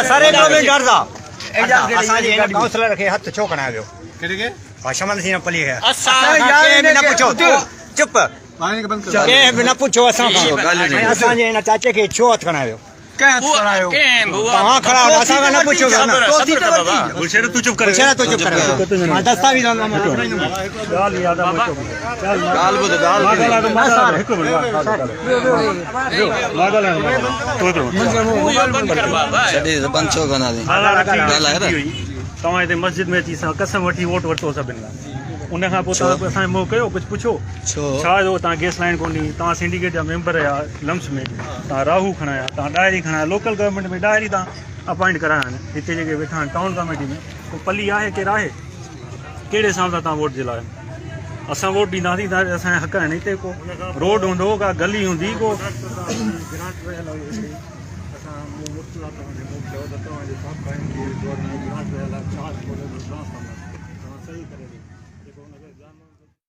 सारे डरदा काउंसलर के हथ छो कना वियो शमन सिंह पली है न पूछो चुप के न पूछो असांजे हिन चाचे खे छो हथ कना वियो तव्हां खड़ा असां न पूछो गुलशेर तू चुप कर दस्तावेज तव्हां हिते मस्जिद में अची कसम वठी वोट वरितो सभिनि खां उन खां पोइ तव्हां असांखे मोह कयो कुझु पुछो छा जो तव्हां गैस लाइन कोन्हे तव्हां सिंडिकेट जा मेंबर आहिया लम्स में तव्हां राहू खणाया तव्हां डायरी खणाया लोकल गवर्नमेंट में डायरी तव्हां अपॉइंट कराया आहिनि हिते जेके वेठा आहिनि टाउन कमेटी में को पली आहे केरु आहे कहिड़े हिसाब सां तव्हां वोट जे लाइ असां वोट ॾींदासीं त असांजा हक़ आहिनि हिते को रोड हूंदो का गली हूंदी को सही करे